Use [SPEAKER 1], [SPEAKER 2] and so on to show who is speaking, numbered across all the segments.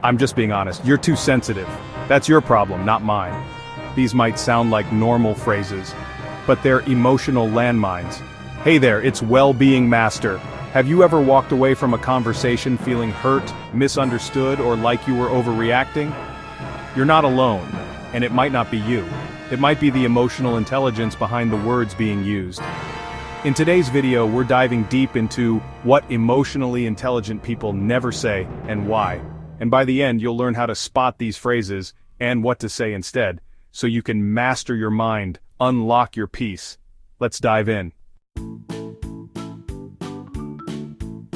[SPEAKER 1] I'm just being honest, you're too sensitive. That's your problem, not mine. These might sound like normal phrases, but they're emotional landmines. Hey there, it's Well-being Master. Have you ever walked away from a conversation feeling hurt, misunderstood, or like you were overreacting? You're not alone, and it might not be you. It might be the emotional intelligence behind the words being used. In today's video, we're diving deep into what emotionally intelligent people never say and why. And by the end, you'll learn how to spot these phrases and what to say instead, so you can master your mind, unlock your peace. Let's dive in.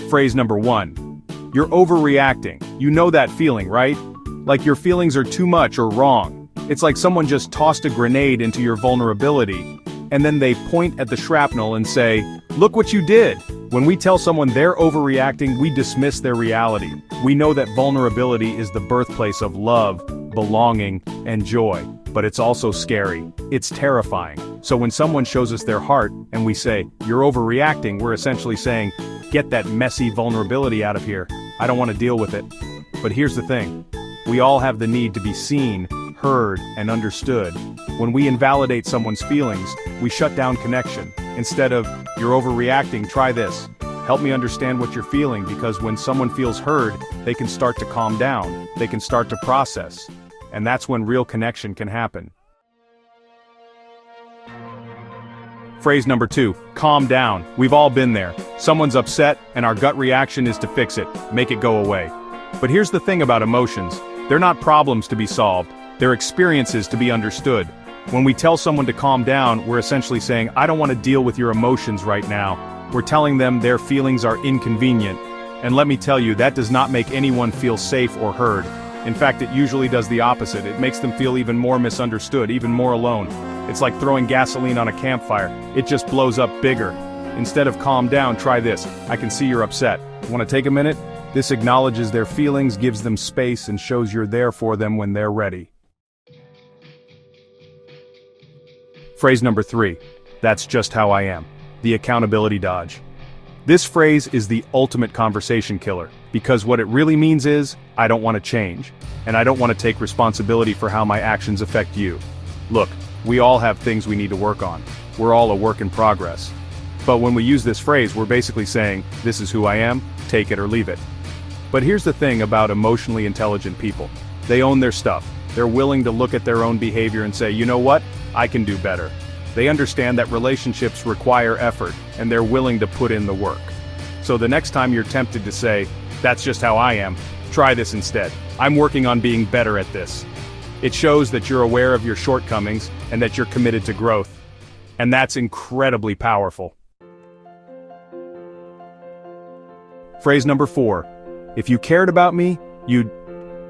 [SPEAKER 1] Phrase number 1. You're overreacting. You know that feeling, right? Like your feelings are too much or wrong. It's like someone just tossed a grenade into your vulnerability, and then they point at the shrapnel and say, "Look what you did." When we tell someone they're overreacting, we dismiss their reality. We know that vulnerability is the birthplace of love, belonging, and joy. But it's also scary. It's terrifying. So when someone shows us their heart, and we say, "You're overreacting," we're essentially saying, "Get that messy vulnerability out of here. I don't want to deal with it." But here's the thing. We all have the need to be seen, heard, and understood. When we invalidate someone's feelings, we shut down connection. Instead of, "You're overreacting, try this. Help me understand what you're feeling," because when someone feels heard, they can start to calm down, they can start to process. And that's when real connection can happen. Phrase number 2, calm down. We've all been there. Someone's upset, and our gut reaction is to fix it, make it go away. But here's the thing about emotions. They're not problems to be solved, they're experiences to be understood. When we tell someone to calm down, we're essentially saying, "I don't want to deal with your emotions right now." We're telling them their feelings are inconvenient. And let me tell you, that does not make anyone feel safe or heard. In fact, it usually does the opposite. It makes them feel even more misunderstood, even more alone. It's like throwing gasoline on a campfire. It just blows up bigger. Instead of "calm down, try this. I can see you're upset. Want to take a minute?" This acknowledges their feelings, gives them space, and shows you're there for them when they're ready. Phrase number 3. That's just how I am. The accountability dodge. This phrase is the ultimate conversation killer, because what it really means is, I don't want to change, and I don't want to take responsibility for how my actions affect you. Look, we all have things we need to work on. We're all a work in progress. But when we use this phrase, we're basically saying, "This is who I am, take it or leave it." But here's the thing about emotionally intelligent people. They own their stuff. They're willing to look at their own behavior and say, "You know what? I can do better." They understand that relationships require effort, and they're willing to put in the work. So the next time you're tempted to say, "That's just how I am," try this instead. "I'm working on being better at this." It shows that you're aware of your shortcomings and that you're committed to growth. And that's incredibly powerful. Phrase number 4. If you cared about me, you'd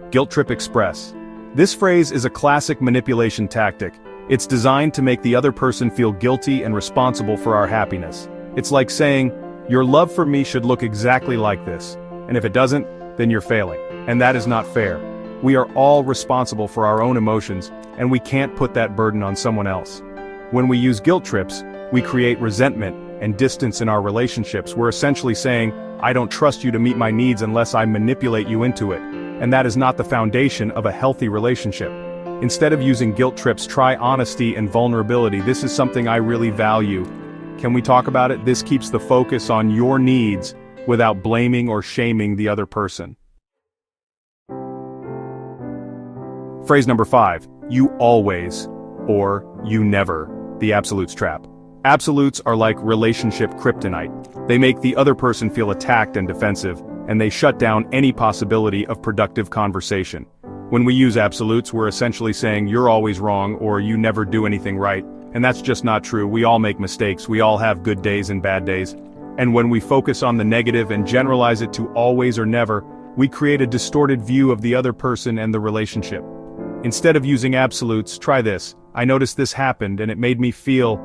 [SPEAKER 1] guilt trip express. This phrase is a classic manipulation tactic. It's designed to make the other person feel guilty and responsible for our happiness. It's like saying, "Your love for me should look exactly like this, and if it doesn't, then you're failing." And that is not fair. We are all responsible for our own emotions, and we can't put that burden on someone else. When we use guilt trips, we create resentment and distance in our relationships. We're essentially saying, "I don't trust you to meet my needs unless I manipulate you into it." And that is not the foundation of a healthy relationship. Instead of using guilt trips, try honesty and vulnerability. "This is something I really value. Can we talk about it?" This keeps the focus on your needs without blaming or shaming the other person. Phrase number 5. You always, or you never. The absolutes trap. Absolutes are like relationship kryptonite. They make the other person feel attacked and defensive, and they shut down any possibility of productive conversation. When we use absolutes, we're essentially saying, "You're always wrong," or "You never do anything right." And that's just not true. We all make mistakes. We all have good days and bad days. And when we focus on the negative and generalize it to always or never, we create a distorted view of the other person and the relationship. Instead of using absolutes, try this. "I noticed this happened and it made me feel."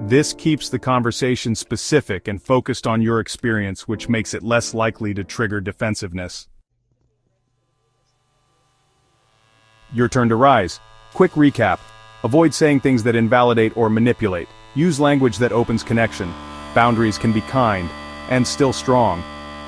[SPEAKER 1] This keeps the conversation specific and focused on your experience, which makes it less likely to trigger defensiveness. Your turn to rise. Quick recap. Avoid saying things that invalidate or manipulate. Use language that opens connection. Boundaries can be kind and still strong.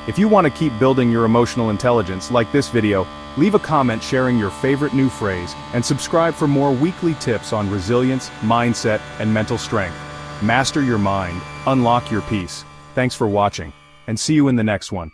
[SPEAKER 1] If you want to keep building your emotional intelligence, like this video, Leave a comment sharing your favorite new phrase, and subscribe for more weekly tips on resilience, mindset, and mental strength. Master your mind, unlock your peace. Thanks for watching, and see you in the next one.